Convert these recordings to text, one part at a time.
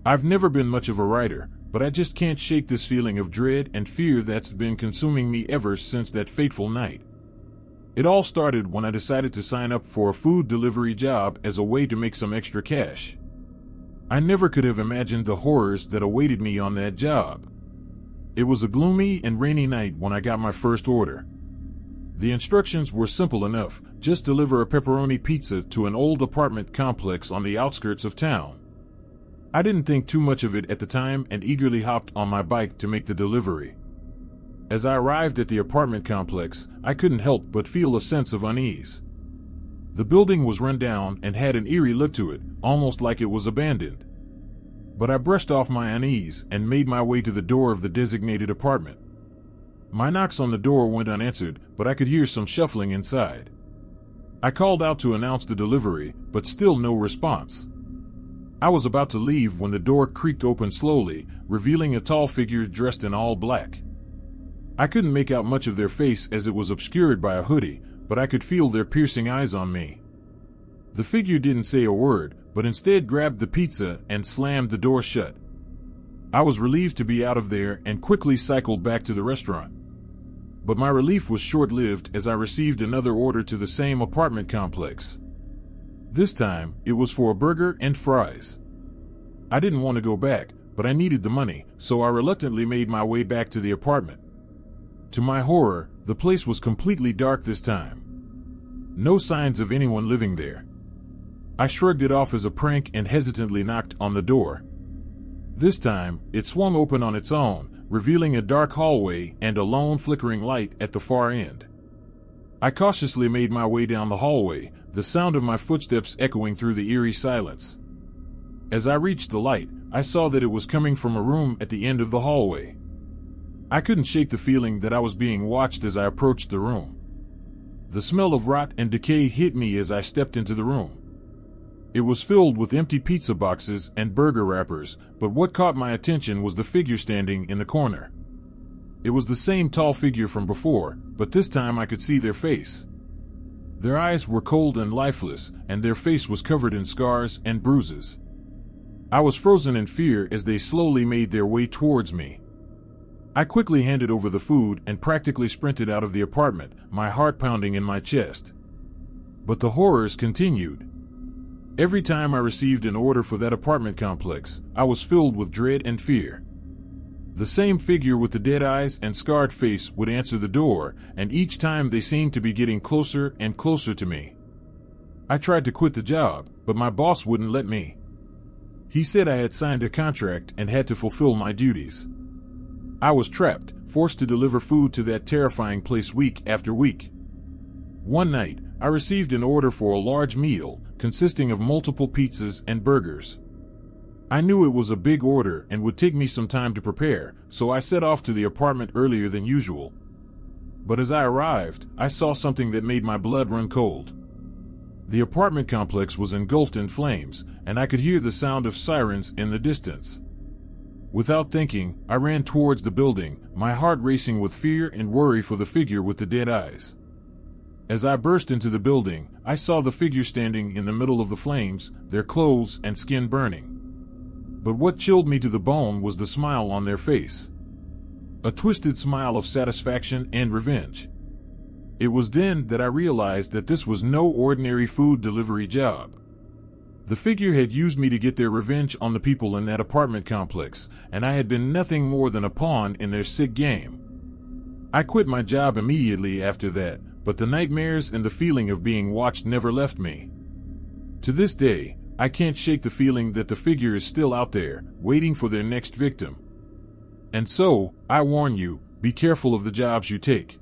I've never been much of a writer, but I just can't shake this feeling of dread and fear that's been consuming me ever since that fateful night. It all started when I decided to sign up for a food delivery job as a way to make some extra cash. I never could have imagined the horrors that awaited me on that job. It was a gloomy and rainy night when I got my first order. The instructions were simple enough: just deliver a pepperoni pizza to an old apartment complex on the outskirts of town. I didn't think too much of it at the time and eagerly hopped on my bike to make the delivery. As I arrived at the apartment complex, I couldn't help but feel a sense of unease. The building was run down and had an eerie look to it, almost like it was abandoned. But I brushed off my unease and made my way to the door of the designated apartment. My knocks on the door went unanswered, but I could hear some shuffling inside. I called out to announce the delivery, but still no response. I was about to leave when the door creaked open slowly, revealing a tall figure dressed in all black. I couldn't make out much of their face as it was obscured by a hoodie, but I could feel their piercing eyes on me. The figure didn't say a word, but instead grabbed the pizza and slammed the door shut. I was relieved to be out of there and quickly cycled back to the restaurant. But my relief was short-lived as I received another order to the same apartment complex. This time, it was for a burger and fries. I didn't want to go back, but I needed the money, so I reluctantly made my way back to the apartment. To my horror, the place was completely dark this time. No signs of anyone living there. I shrugged it off as a prank and hesitantly knocked on the door. This time, it swung open on its own, revealing a dark hallway and a lone flickering light at the far end. I cautiously made my way down the hallway, the sound of my footsteps echoing through the eerie silence. As I reached the light, I saw that it was coming from a room at the end of the hallway. I couldn't shake the feeling that I was being watched as I approached the room. The smell of rot and decay hit me as I stepped into the room. It was filled with empty pizza boxes and burger wrappers, but what caught my attention was the figure standing in the corner. It was the same tall figure from before, but this time I could see their face. Their eyes were cold and lifeless, and their face was covered in scars and bruises. I was frozen in fear as they slowly made their way towards me. I quickly handed over the food and practically sprinted out of the apartment, my heart pounding in my chest. But the horrors continued. Every time I received an order for that apartment complex, I was filled with dread and fear. The same figure with the dead eyes and scarred face would answer the door, and each time they seemed to be getting closer and closer to me. I tried to quit the job, but my boss wouldn't let me. He said I had signed a contract and had to fulfill my duties. I was trapped, forced to deliver food to that terrifying place week after week. One night, I received an order for a large meal, consisting of multiple pizzas and burgers. I knew it was a big order and would take me some time to prepare, so I set off to the apartment earlier than usual. But as I arrived, I saw something that made my blood run cold. The apartment complex was engulfed in flames, and I could hear the sound of sirens in the distance. Without thinking, I ran towards the building, my heart racing with fear and worry for the figure with the dead eyes. As I burst into the building, I saw the figure standing in the middle of the flames, their clothes and skin burning. But what chilled me to the bone was the smile on their face. A twisted smile of satisfaction and revenge. It was then that I realized that this was no ordinary food delivery job. The figure had used me to get their revenge on the people in that apartment complex, and I had been nothing more than a pawn in their sick game. I quit my job immediately after that, but the nightmares and the feeling of being watched never left me. To this day, I can't shake the feeling that the figure is still out there, waiting for their next victim. And so, I warn you, be careful of the jobs you take.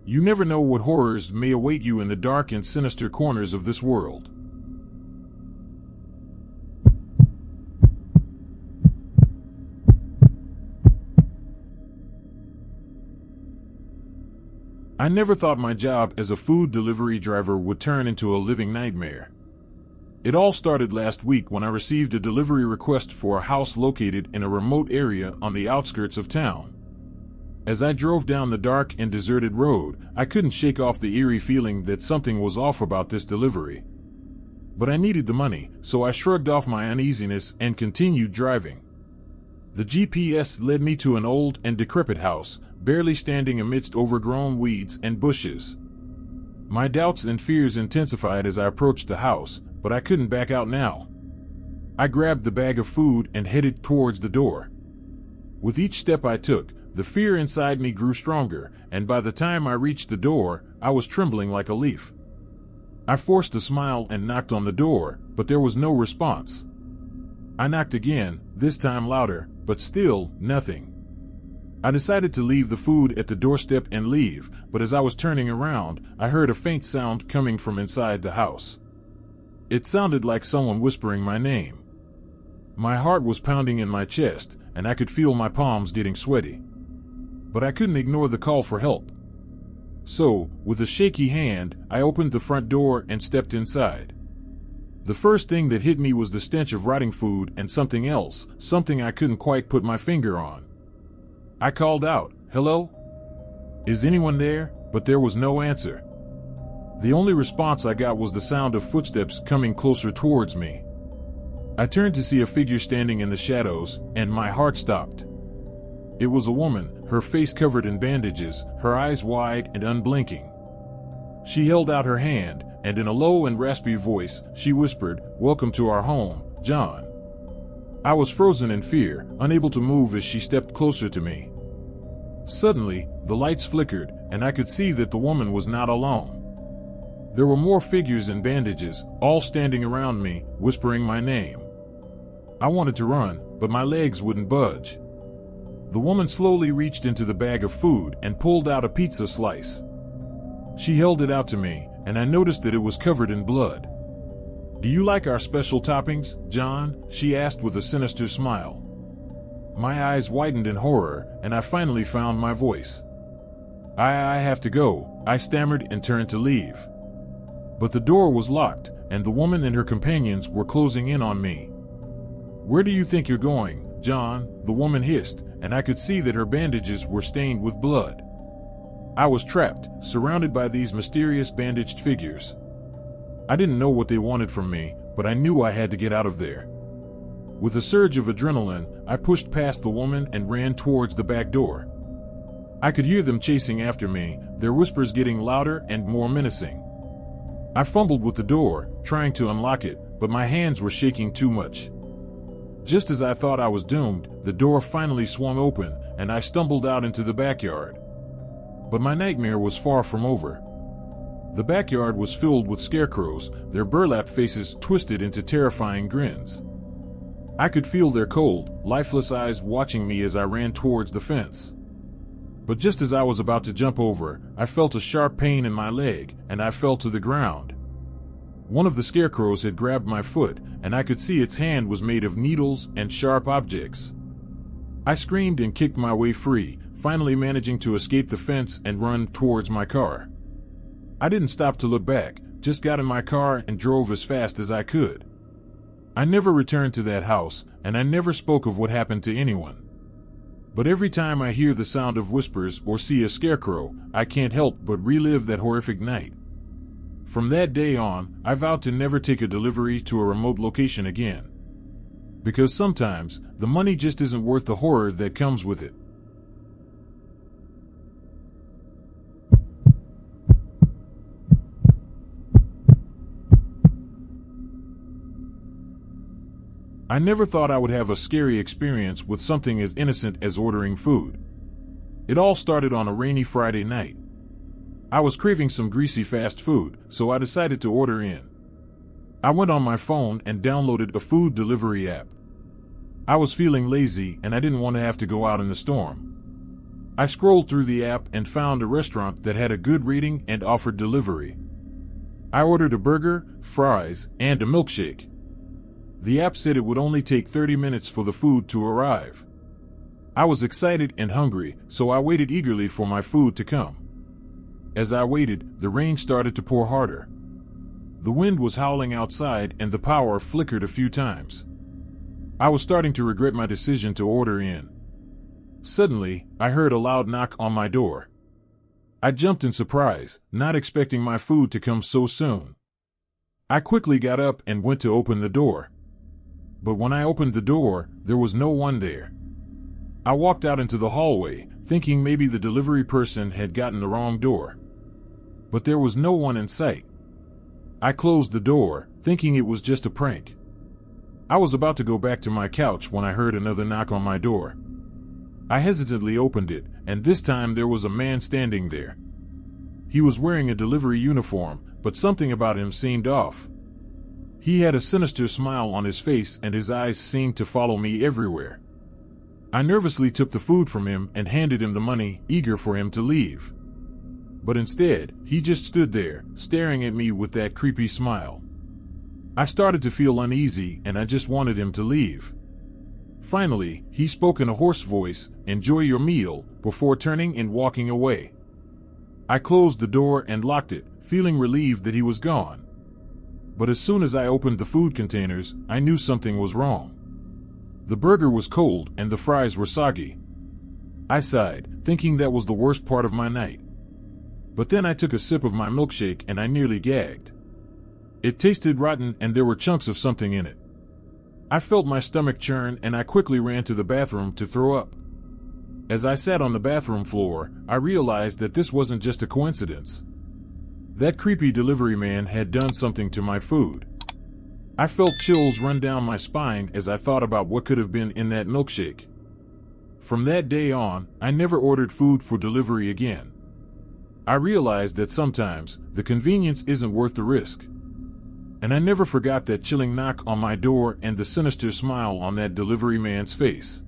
You never know what horrors may await you in the dark and sinister corners of this world. I never thought my job as a food delivery driver would turn into a living nightmare. It all started last week when I received a delivery request for a house located in a remote area on the outskirts of town. As I drove down the dark and deserted road, I couldn't shake off the eerie feeling that something was off about this delivery. But I needed the money, so I shrugged off my uneasiness and continued driving. The GPS led me to an old and decrepit house, barely standing amidst overgrown weeds and bushes. My doubts and fears intensified as I approached the house, but I couldn't back out now. I grabbed the bag of food and headed towards the door. With each step I took, the fear inside me grew stronger, and by the time I reached the door, I was trembling like a leaf. I forced a smile and knocked on the door, but there was no response. I knocked again, this time louder, but still nothing. I decided to leave the food at the doorstep and leave, but as I was turning around, I heard a faint sound coming from inside the house. It sounded like someone whispering my name. My heart was pounding in my chest, and I could feel my palms getting sweaty. But I couldn't ignore the call for help. So, with a shaky hand, I opened the front door and stepped inside. The first thing that hit me was the stench of rotting food and something else, something I couldn't quite put my finger on. I called out, "Hello? Is anyone there?" But there was no answer. The only response I got was the sound of footsteps coming closer towards me. I turned to see a figure standing in the shadows, and my heart stopped. It was a woman, her face covered in bandages, her eyes wide and unblinking. She held out her hand, and in a low and raspy voice, she whispered, "Welcome to our home, John." I was frozen in fear, unable to move as she stepped closer to me. Suddenly, the lights flickered, and I could see that the woman was not alone. There were more figures in bandages, all standing around me, whispering my name. I wanted to run, but my legs wouldn't budge. The woman slowly reached into the bag of food and pulled out a pizza slice. She held it out to me, and I noticed that it was covered in blood. "Do you like our special toppings, John?" she asked with a sinister smile. My eyes widened in horror, and I finally found my voice. I have to go," I stammered and turned to leave. But the door was locked, and the woman and her companions were closing in on me. "Where do you think you're going, John?" the woman hissed, and I could see that her bandages were stained with blood. I was trapped, surrounded by these mysterious bandaged figures. I didn't know what they wanted from me, but I knew I had to get out of there. With a surge of adrenaline, I pushed past the woman and ran towards the back door. I could hear them chasing after me, their whispers getting louder and more menacing. I fumbled with the door, trying to unlock it, but my hands were shaking too much. Just as I thought I was doomed, the door finally swung open, and I stumbled out into the backyard. But my nightmare was far from over. The backyard was filled with scarecrows, their burlap faces twisted into terrifying grins. I could feel their cold, lifeless eyes watching me as I ran towards the fence. But just as I was about to jump over, I felt a sharp pain in my leg, and I fell to the ground. One of the scarecrows had grabbed my foot, and I could see its hand was made of needles and sharp objects. I screamed and kicked my way free, finally managing to escape the fence and run towards my car. I didn't stop to look back, just got in my car and drove as fast as I could. I never returned to that house, and I never spoke of what happened to anyone. But every time I hear the sound of whispers or see a scarecrow, I can't help but relive that horrific night. From that day on, I vowed to never take a delivery to a remote location again. Because sometimes, the money just isn't worth the horror that comes with it. I never thought I would have a scary experience with something as innocent as ordering food. It all started on a rainy Friday night. I was craving some greasy fast food, so I decided to order in. I went on my phone and downloaded a food delivery app. I was feeling lazy and I didn't want to have to go out in the storm. I scrolled through the app and found a restaurant that had a good rating and offered delivery. I ordered a burger, fries, and a milkshake. The app said it would only take 30 minutes for the food to arrive. I was excited and hungry, so I waited eagerly for my food to come. As I waited, the rain started to pour harder. The wind was howling outside and the power flickered a few times. I was starting to regret my decision to order in. Suddenly, I heard a loud knock on my door. I jumped in surprise, not expecting my food to come so soon. I quickly got up and went to open the door. But when I opened the door, there was no one there. I walked out into the hallway, thinking maybe the delivery person had gotten the wrong door. But there was no one in sight. I closed the door, thinking it was just a prank. I was about to go back to my couch when I heard another knock on my door. I hesitantly opened it, and this time there was a man standing there. He was wearing a delivery uniform, but something about him seemed off. He had a sinister smile on his face and his eyes seemed to follow me everywhere. I nervously took the food from him and handed him the money, eager for him to leave. But instead, he just stood there, staring at me with that creepy smile. I started to feel uneasy and I just wanted him to leave. Finally, he spoke in a hoarse voice, "Enjoy your meal," before turning and walking away. I closed the door and locked it, feeling relieved that he was gone. But as soon as I opened the food containers, I knew something was wrong. The burger was cold and the fries were soggy. I sighed, thinking that was the worst part of my night. But then I took a sip of my milkshake and I nearly gagged. It tasted rotten and there were chunks of something in it. I felt my stomach churn and I quickly ran to the bathroom to throw up. As I sat on the bathroom floor, I realized that this wasn't just a coincidence. That creepy delivery man had done something to my food. I felt chills run down my spine as I thought about what could have been in that milkshake. From that day on, I never ordered food for delivery again. I realized that sometimes the convenience isn't worth the risk. And I never forgot that chilling knock on my door and the sinister smile on that delivery man's face.